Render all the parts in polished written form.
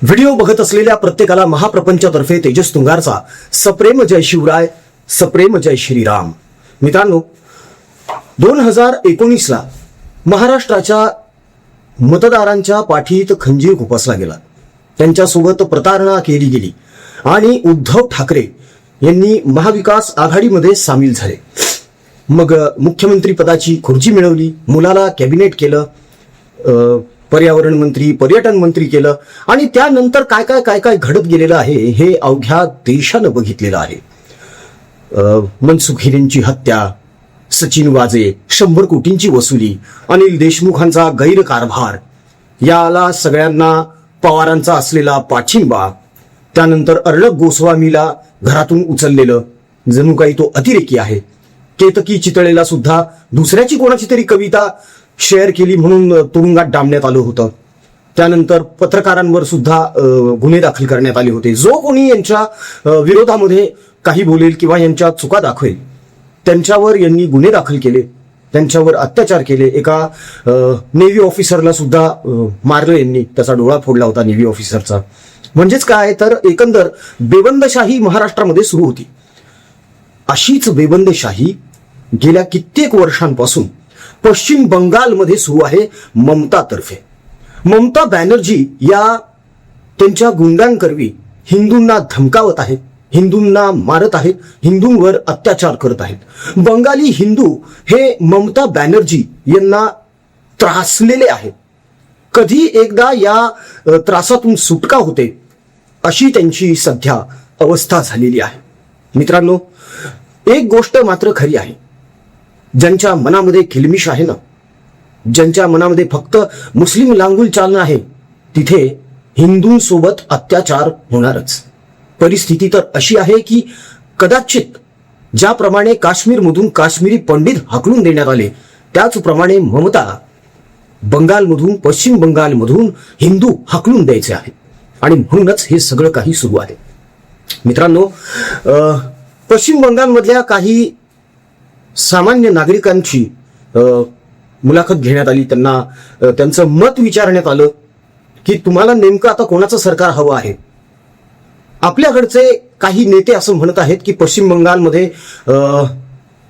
Video बघत असलेल्या प्रत्येकाला महाप्रपंचातर्फे तेजस तुंगारचा सप्रेम जय शिवराय, सप्रेम जय श्रीराम. मित्रांनो, 2019 ला महाराष्ट्राच्या मतदारांच्या पाठीत खंजीर खुपसला गेला. त्यांच्यासोबत प्रतारणा केली गेली आणि उद्धव ठाकरे यांनी महाविकास आघाडीमध्ये सामील झाले. मग मुख्यमंत्री पदाची खुर्ची मिळवली, मुलाला कॅबिनेट केलं, पर्यावरण मंत्री, पर्यटन मंत्री केलं आणि त्यानंतर काय काय काय काय घडत गेलेलं आहे हे अवघ्या देशानं बघितलेलं आहे. मनसुख हिरेंची हत्या, सचिन वाजे, 100 कोटींची वसुली, अनिल देशमुखांचा गैरकारभार, याला सगळ्यांना पवारांचा असलेला पाठिंबा, त्यानंतर अर्णब गोस्वामीला घरातून उचललेलं, जणू काही तो अतिरेकी आहे. केतकी चितळेला सुद्धा दुसऱ्याची कोणाची तरी कविता शेअर केली म्हणून तुरुंगात डांबण्यात आलं होतं. त्यानंतर पत्रकारांवर सुद्धा गुन्हे दाखल करण्यात आले होते. जो कोणी यांच्या विरोधामध्ये काही बोलेल किंवा यांच्या चुका दाखवेल त्यांच्यावर यांनी गुन्हे दाखल केले, त्यांच्यावर अत्याचार केले. एका नेव्ही ऑफिसरला सुद्धा मारलं यांनी, त्याचा डोळा फोडला होता नेव्ही ऑफिसरचा. म्हणजेच काय तर एकंदर बेबंदशाही महाराष्ट्रामध्ये सुरू होती. अशीच बेबंदशाही गेल्या कित्येक वर्षांपासून पश्चिम बंगालमध्ये सुरू आहे ममतातर्फे. ममता बॅनर्जी या त्यांच्या गुंडांकरवी हिंदूंना धमकावत आहेत, हिंदूंना मारत आहेत, हिंदूंवर अत्याचार करत आहेत. बंगाली हिंदू हे ममता बॅनर्जी यांना त्रासलेले आहेत. कधी एकदा या त्रासातून सुटका होते अशी त्यांची सध्या अवस्था झालेली आहे. मित्रांनो, एक गोष्ट मात्र खरी आहे, ज्यांच्या मनामध्ये खिलमिश आहे ना, ज्यांच्या मनामध्ये फक्त मुस्लिम लांगुल चालणं आहे, तिथे हिंदूंसोबत अत्याचार होणारच. परिस्थिती तर अशी आहे की कदाचित ज्याप्रमाणे काश्मीरमधून काश्मीरी पंडित हाकलून देण्यात आले, त्याचप्रमाणे ममता बंगालमधून, पश्चिम बंगालमधून हिंदू हाकलून द्यायचे आहेत आणि म्हणूनच हे सगळं काही सुरू आहे. मित्रांनो, पश्चिम बंगालमधल्या काही सामान्य नागरिकांची मुलाखत घेण्यात आली. त्यांना त्यांचं मत विचारण्यात आलं की तुम्हाला नेमकं आता कोणाचं सरकार हवं आहे. आपल्याकडचे काही नेते असं म्हणत आहेत की पश्चिम बंगालमध्ये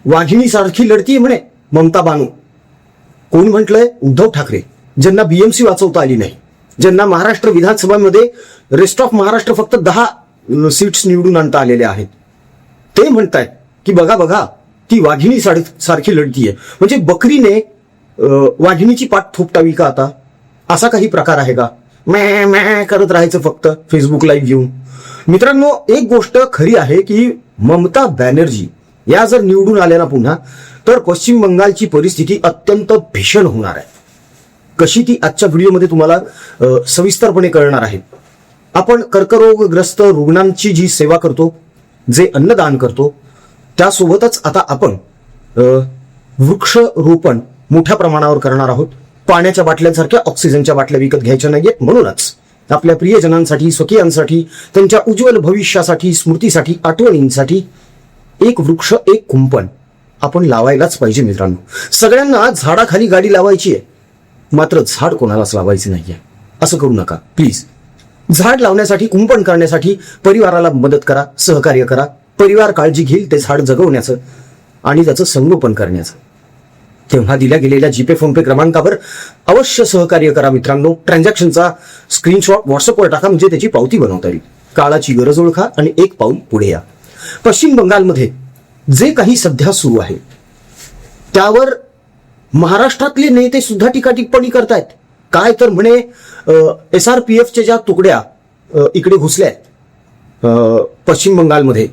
वाघिणीसारखी लढती म्हणे ममता बानू. कोण म्हटलंय? उद्धव ठाकरे, ज्यांना बीएमसी वाचवता आली नाही, ज्यांना महाराष्ट्र विधानसभामध्ये रेस्ट ऑफ महाराष्ट्र फक्त 10 सीट्स निवडून आणता आलेल्या आहेत. ते म्हणतायत की बघा बघा, ती वाघिणी सारखी लढतीये. म्हणजे बकरीने वाघिणीची पाठ थोपटावी का आता? असा काही प्रकार आहे का? मॅ मॅ करत राहायचं फक्त फेसबुक लाईव्ह घेऊन. मित्रांनो, एक गोष्ट खरी आहे की ममता बॅनर्जी या जर निवडून आल्या ना पुन्हा, तर पश्चिम बंगालची परिस्थिती अत्यंत भीषण होणार आहे. कशी ती आजच्या व्हिडिओमध्ये तुम्हाला सविस्तरपणे कळणार आहे. आपण कर्करोगग्रस्त रुग्णांची जी सेवा करतो, जे अन्नदान करतो, त्यासोबतच आता आपण वृक्षरोपण मोठ्या प्रमाणावर करणार आहोत. पाण्याच्या बाटल्यांसारख्या ऑक्सिजनच्या बाटल्या विकत घ्यायच्या नाहीयेत. म्हणूनच आपल्या प्रियजनांसाठी, स्वकीयांसाठी, त्यांच्या उज्ज्वल भविष्यासाठी, स्मृतीसाठी, आठवणींसाठी एक वृक्ष, एक कुंपण आपण लावायलाच पाहिजे. मित्रांनो, सगळ्यांना झाडाखाली गाडी लावायची आहे, मात्र झाड कोणालाच लावायचे नाहीये. असं करू नका प्लीज. झाड लावण्यासाठी, कुंपण करण्यासाठी परिवाराला मदत करा, सहकार्य करा. परिवार काळजी घेईल ते झाड जगवण्याचं आणि त्याचं संगोपन करण्याचं. तेव्हा दिल्या गेलेल्या जीपे, फोनपे क्रमांकावर अवश्य सहकार्य करा. मित्रांनो, ट्रान्झॅक्शनचा स्क्रीनशॉट व्हॉट्सअपवर टाका, म्हणजे त्याची पावती बनवता येईल. काळाची गरज ओळखा आणि एक पाऊल पुढे या. पश्चिम बंगालमध्ये जे काही सध्या सुरू आहे त्यावर महाराष्ट्रातले नेते सुद्धा टीका टिप्पणी करतायत. काय तर म्हणे SRPFच्या ज्या तुकड्या इकडे घुसल्या पश्चिम बंगालमध्ये,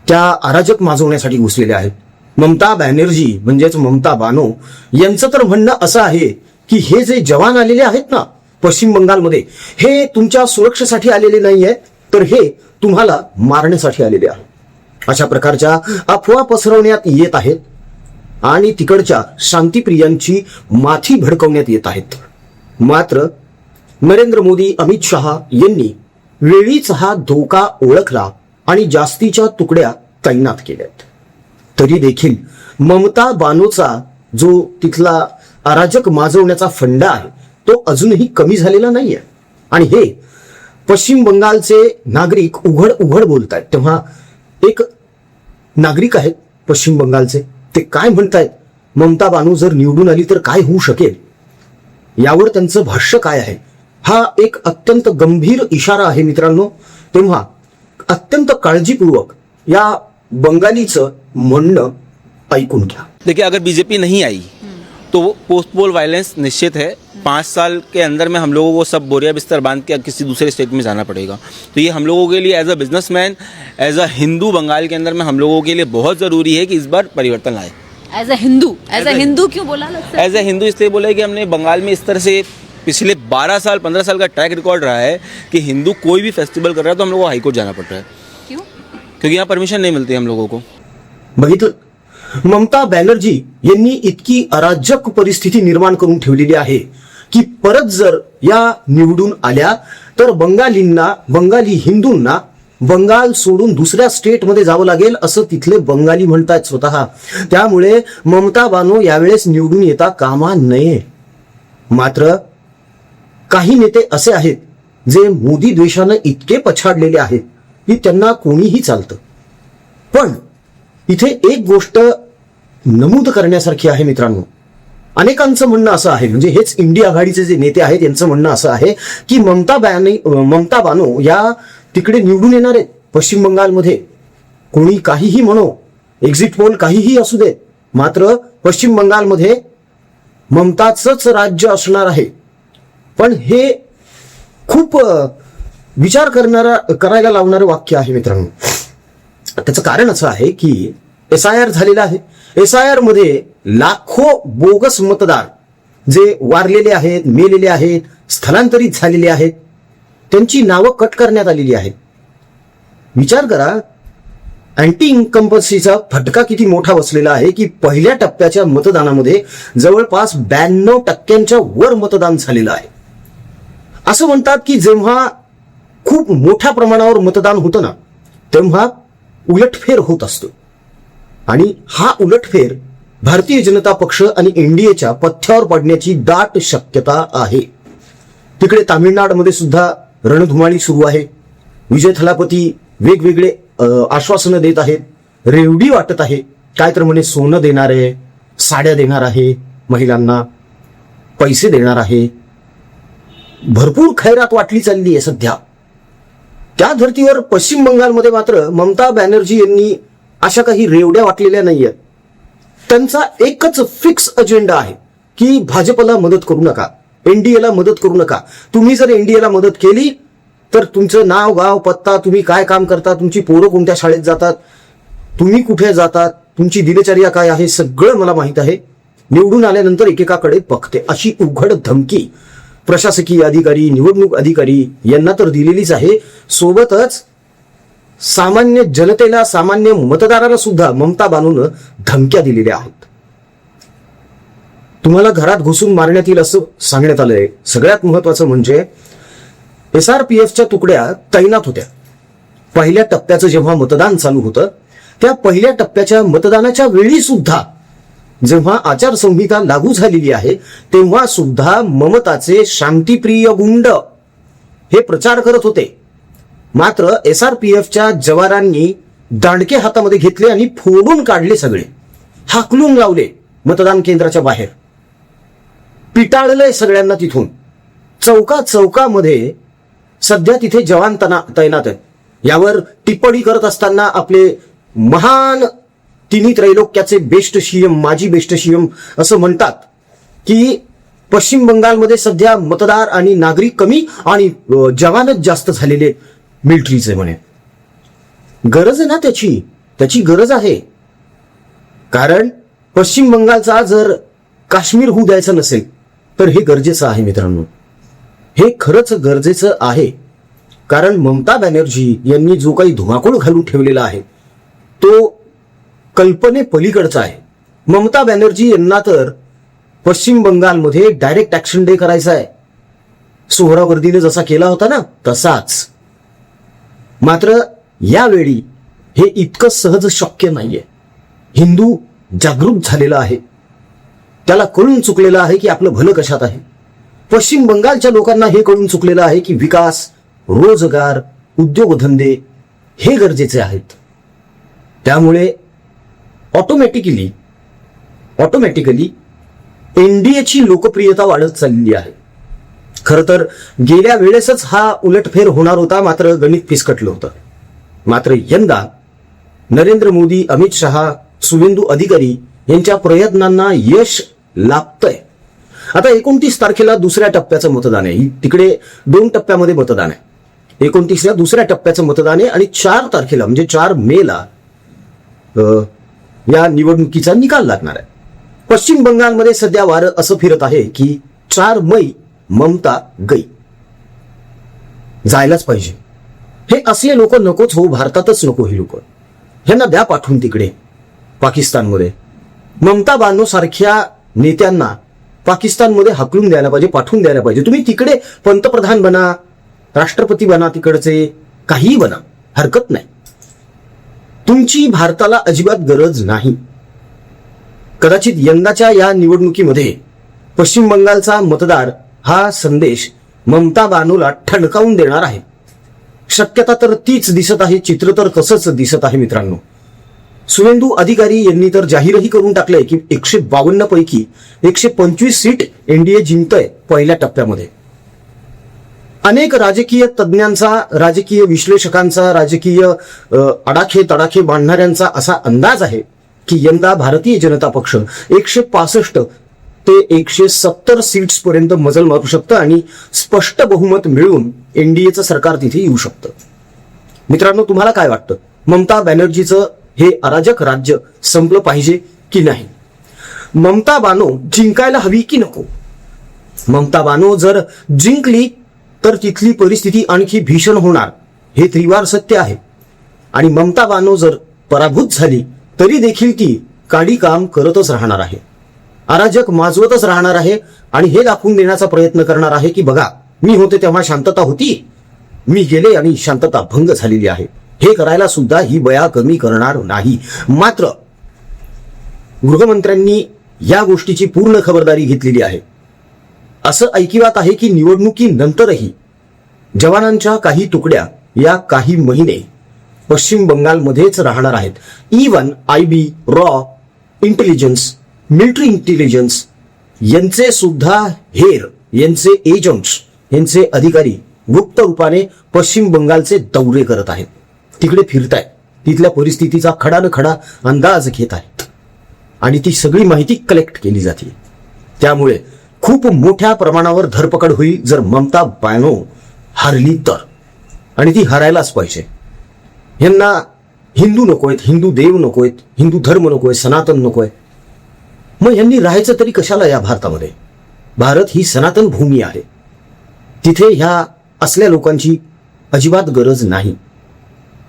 त्या अराजक माजवण्यासाठी घुसलेल्या आहेत. ममता बॅनर्जी म्हणजेच ममता बानो यांचं तर म्हणणं असं आहे की हे जे जवान आलेले आहेत ना पश्चिम बंगालमध्ये, हे तुमच्या सुरक्षेसाठी आलेले नाहीये, तर हे तुम्हाला मारण्यासाठी आलेले आहेत. अशा प्रकारच्या अफवा पसरवण्यात येत आहेत आणि तिकडच्या शांतीप्रियांची माथी भडकवण्यात येत आहेत. मात्र नरेंद्र मोदी, अमित शहा यांनी वेळीच हा धोका ओळखला आणि जास्तीच्या तुकड्या तैनात केल्यात. तरी देखील ममता बानोचा जो तिथला अराजक माजवण्याचा फंडा आहे तो अजूनही कमी झालेला नाहीये. आणि हे पश्चिम बंगालचे नागरिक उघड उघड बोलत आहेत, तेव्हा एक नागरिक आहेत पश्चिम बंगालचे, ते काय म्हणतायत, ममता बानू जर निवडून आली तर काय होऊ शकेल, यावर त्यांचं भाष्य काय आहे, हा एक अत्यंत गंभीर इशारा आहे मित्रांनो. तेव्हा अत्यंत काळजीपूर्वक या बंगालीचं म्हणणं ऐकून घ्या. देखिए, अगर बीजेपी नहीं आई तो वो पोस्ट पोल वायलेंस निश्चित है. 5 साल के अंदर में हम लोगों को सब बोरिया बिस्तर बांध के किसी दूसरे स्टेट में जाना पड़ेगा. तो ये हम लोगों के लिए as a businessman, as a Hindu Bengal के अंदर में हम लोगों के लिए बहुत ज़रूरी है कि इस बार परिवर्तन लाए. एज अ हिंदू क्यों बोला लगता है? एज अ हिंदू इसलिए बोला कि हमने बंगाल में इस तरह से पिछले 12 साल 15 साल का ट्रैक रिकॉर्ड रहा है कि हिंदू कोई भी फेस्टिवल कर रहा है तो हम लोगों को हाईकोर्ट जाना पड़ रहा है. क्यों? क्योंकि यहाँ परमिशन नहीं मिलती हम लोगों को. बघितलं, ममता बॅनर्जी यांनी इतकी अराजक परिस्थिती निर्माण करून ठेवलेली आहे की परत जर या निवडून आल्या तर बंगाली हिंदूंना बंगाल सोडून दुसऱ्या स्टेटमध्ये जावं लागेल असं तिथले बंगाली म्हणतात स्वतः. त्यामुळे ममता बानो यावेळेस निवडून येता कामा नये. मात्र काही नेते असे आहेत जे मोदी द्वेषानं इतके पछाडलेले आहेत की त्यांना कोणीही चालतं. पण इथे एक गोष्ट नमूद करण्यासारखी आहे मित्रांनो. अनेकांचं म्हणणं असं आहे, म्हणजे हेच इंडिया आघाडीचे जे नेते आहेत त्यांचं म्हणणं असं आहे की ममता बानो या तिकडे निवडून येणार आहेत पश्चिम बंगालमध्ये. कोणी काहीही म्हणो, एक्झिट पोल काहीही असू देत, मात्र पश्चिम बंगालमध्ये ममताचंच राज्य असणार आहे. पण हे खूप विचार करायला लावणारं वाक्य आहे मित्रांनो. त्याचं कारण असं आहे की SIR झालेला आहे. SIR मध्ये लाखो बोगस मतदार जे वारलेले आहेत, मेलेले आहेत, स्थलांतरित झालेले आहेत, त्यांची नावं कट करण्यात आलेली आहेत. विचार करा, अँटी इन्कम्पन्सीचा फटका किती मोठा बसलेला आहे की पहिल्या टप्प्याच्या मतदानामध्ये जवळपास 92% वर मतदान झालेलं आहे. असं म्हणतात की जेव्हा खूप मोठ्या प्रमाणावर मतदान होतं ना, तेव्हा उलटफेर होत असतो. आणि हा उलटफेर भारतीय जनता पक्ष आणि NDAच्या पथ्यावर पडण्याची दाट शक्यता आहे. तिकडे तामिळनाडूमध्ये सुद्धा रणधुमाळी सुरू आहे. विजय थलापती वेगवेगळे आश्वासनं देत आहेत, रेवडी वाटत आहे. काय तर म्हणे सोनं देणार आहे, साड्या देणार आहे, महिलांना पैसे देणार आहे, भरपूर खैरात वाटली चालली आहे सध्या. त्या धर्तीवर पश्चिम बंगालमध्ये मात्र ममता बॅनर्जी यांनी अशा काही रेवड्या वाटलेल्या नाहीयेत. त्यांचा एकच फिक्स अजेंडा आहे की भाजपला मदत करू नका, NDAला मदत करू नका. तुम्ही जर NDAला मदत केली तर तुमचं नाव, गाव, पत्ता, तुम्ही काय काम करता, तुमची पोरं कोणत्या शाळेत जातात, तुम्ही कुठे जातात, तुमची दिनचर्या काय आहे, सगळं मला माहित आहे. निवडून आल्यानंतर एकेकाकडे बघते, अशी उघड धमकी प्रशासकीय अधिकारी, निवडणूक अधिकारी यांना तर दिलेलीच आहे. सोबतच सामान्य जनतेला, सामान्य मतदाराला सुद्धा ममता बानूनं धमक्या दिलेल्या आहेत. तुम्हाला घरात घुसून मारण्यात येईल असं सांगण्यात आलंय. सगळ्यात महत्वाचं म्हणजे SRPFच्या तुकड्या तैनात होत्या. पहिल्या टप्प्याचं जेव्हा मतदान चालू होतं, त्या पहिल्या टप्प्याच्या मतदानाच्या वेळी सुद्धा जेव्हा आचारसंहिता लागू झालेली आहे तेव्हा सुद्धा ममताचे शांतिप्रिय गुंड हे प्रचार करत होते. मात्र SRPFच्या जवानांनी दांडके हातामध्ये घेतले आणि फोडून काढले, सगळे हाकलून लावले मतदान केंद्राच्या बाहेर, पिटाळलंय सगळ्यांना तिथून. चौकामध्ये सध्या तिथे जवान तैनात आहेत. यावर टिप्पणी करत असताना आपले महान तिन्ही त्रैलोक्याचे बेस्ट CM, माजी बेस्ट CM असं म्हणतात की पश्चिम बंगालमध्ये सध्या मतदार आणि नागरिक कमी आणि जवानच जास्त झालेले मिलिटरीचे म्हणे. गरज आहे ना त्याची गरज आहे. कारण पश्चिम बंगालचा जर काश्मीर होऊ द्यायचं नसेल तर हे गरजेचं आहे मित्रांनो. हे खरंच गरजेचं आहे. कारण ममता बॅनर्जी यांनी जो काही धुमाकूळ घालून ठेवलेला आहे तो कल्पने पलीकडचा आहे. ममता बॅनर्जी यांना तर पश्चिम बंगालमध्ये डायरेक्ट ऍक्शन डे करायचा आहे, सोहरावर्दीने जसा केला होता ना तसाच. मात्र यावेळी हे इतकं सहज शक्य नाहीये. हिंदू जागरूक झालेला आहे, त्याला कळून चुकलेलं आहे की आपलं भलं कशात आहे. पश्चिम बंगालच्या लोकांना हे कळून चुकलेलं आहे की विकास, रोजगार, उद्योगधंदे हे गरजेचे आहेत. त्यामुळे ऑटोमॅटिकली एनडीएची लोकप्रियता वाढत चालली आहे. खरं तर गेल्या वेळेसच हा उलटफेर होणार होता, मात्र गणित फिसकटलं होतं. मात्र यंदा नरेंद्र मोदी, अमित शहा, शुवेंदू अधिकारी यांच्या प्रयत्नांना यश लाभतंय. आता 29 तारखेला दुसऱ्या टप्प्याचं मतदान आहे. तिकडे 2 टप्प्यामध्ये मतदान आहे. 29ला दुसऱ्या टप्प्याचं मतदान आहे आणि 4 तारखेला म्हणजे 4 मेला या निवडणुकीचा निकाल लागणार आहे. पश्चिम बंगालमध्ये सध्या वारं असं फिरत आहे की 4 मै ममता गई. जायलाच पाहिजे. हे असले लोक नकोच हो, भारतातच नको ही लोक. ह्यांना द्या पाठवून तिकडे पाकिस्तानमध्ये. ममता बानो सारख्या नेत्यांना पाकिस्तानमध्ये हाकलून द्यायला पाहिजे, पाठवून द्यायला पाहिजे. तुम्ही तिकडे पंतप्रधान बना, राष्ट्रपती बना, तिकडचे काहीही बना, हरकत नाही. तुमची भारताला अजिबात गरज नाही. कदाचित यंदाच्या या निवडणुकीमध्ये पश्चिम बंगालचा मतदार हा संदेश ममता बानोला ठणकावून देणार आहे. शक्यता तर तीच दिसत आहे, चित्र तर तसंच दिसत आहे मित्रांनो. शुवेंदू अधिकारी यांनी तर जाहीरही करून टाकलंय की 152 पैकी 125 सीट एनडीए जिंकतंय पहिल्या टप्प्यामध्ये. अनेक राजकीय तज्ज्ञांचा, राजकीय विश्लेषकांचा, राजकीय अडाखे तडाखे बांधणाऱ्यांचा असा अंदाज आहे की यंदा भारतीय जनता पक्ष 165 ते 170 सीट्स पर्यंत मजल मारू शकतं आणि स्पष्ट बहुमत मिळवून एनडीएचं सरकार तिथे येऊ शकतं. मित्रांनो, तुम्हाला काय वाटतं? ममता बॅनर्जीचं हे अराजक राज्य संपलं पाहिजे की नाही? ममता बानो जिंकायला हवी की नको? ममता बानो जर जिंकली तर तिथली परिस्थिती आणखी भीषण होणार, हे त्रिवार सत्य आहे. आणि ममता बानो जर पराभूत झाली तरी देखील ती काडी काम करतच राहणार आहे, अराजक माजवतच राहणार आहे आणि हे दाखवून देण्याचा प्रयत्न करणार आहे की बघा, मी होते तेव्हा शांतता होती, मी गेले आणि शांतता भंग झालेली आहे. हे करायला सुद्धा ही बया कमी करणार नाही. मात्र गृहमंत्र्यांनी या गोष्टीची पूर्ण खबरदारी घेतलेली आहे. असं ऐकिवात आहे की निवडणुकीनंतरही जवानांच्या काही तुकड्या या काही महिने पश्चिम बंगालमध्येच राहणार आहेत. Even IB, raw intelligence, military intelligence यांचे सुद्धा हेर, यांचे एजंट्स, यांचे अधिकारी गुप्त रूपाने पश्चिम बंगालचे दौरे करत आहेत. तिकडे फिरतायत, तिथल्या परिस्थितीचा खडा अंदाज घेत आहेत आणि ती सगळी माहिती कलेक्ट केली जाते. त्यामुळे खूप मोठ्या प्रमाणावर धरपकड होईल जर ममता बानो हरली तर, आणि ती हरायलाच पाहिजे. यांना हिंदू नकोयत, हिंदू देव नकोयत, हिंदू धर्म नकोय, सनातन नकोय. मग यांनी राहायचं तरी कशाला या भारतामध्ये? भारत ही सनातन भूमी आहे. तिथे ह्या असल्या लोकांची अजिबात गरज नाही.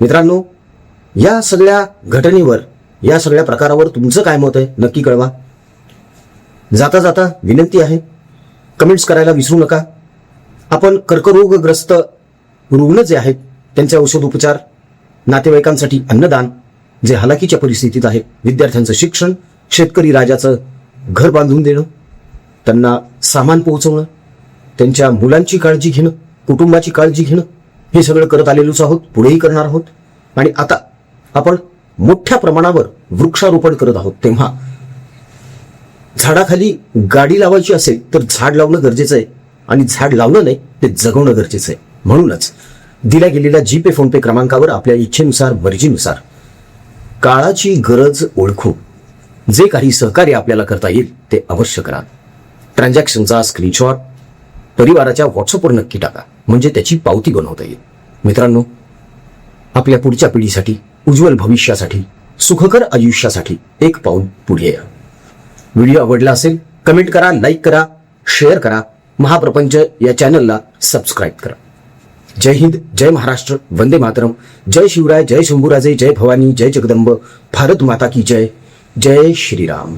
मित्रांनो, या सगळ्या घटनेवर, या सगळ्या प्रकारावर तुमचं काय मत आहे नक्की कळवा. जाता जाता विनंती आहे, कमेंट्स करायला विसरू नका. आपण कर्करोगग्रस्त रुग्ण जे आहेत त्यांचे औषधोपचार, नातेवाईकांसाठी अन्नदान, जे हलाखीच्या परिस्थितीत आहेत, विद्यार्थ्यांचं शिक्षण, शेतकरी राजाचं घर बांधून देणं, त्यांना सामान पोहोचवणं, त्यांच्या मुलांची काळजी घेणं, कुटुंबाची काळजी घेणं, हे सगळं करत आलेलोच आहोत, पुढेही करणार आहोत. आणि आता आपण मोठ्या प्रमाणावर वृक्षारोपण करत आहोत. तेव्हा झाडाखाली गाडी लावायची असेल तर झाड लावणं गरजेचं आहे, आणि झाड लावणं नाही, ते जगवणं गरजेचं आहे. म्हणूनच दिल्या गेलेल्या जीपे फोनपे क्रमांकावर आपल्या इच्छेनुसार, मर्जीनुसार काळाची गरज ओळखू जे काही सहकार्य आपल्याला करता येईल ते अवश्य करा. ट्रान्झॅक्शनचा स्क्रीनशॉट परिवाराच्या व्हॉट्सअपवर नक्की टाका, म्हणजे त्याची पावती बनवता येईल. मित्रांनो, आपल्या पुढच्या पिढीसाठी, उज्ज्वल भविष्यासाठी, सुखकर आयुष्यासाठी एक पाऊल पुढे या. व्हिडिओ आवडला असेल कमेंट करा, लाईक करा, शेअर करा. महाप्रपंच या चॅनलला सबस्क्राईब करा. जय हिंद, जय महाराष्ट्र, वंदे मातरम, जय शिवराय, जय शंभूराजे, जय भवानी, जय जगदंब, भारत माता की जय, जय श्रीराम.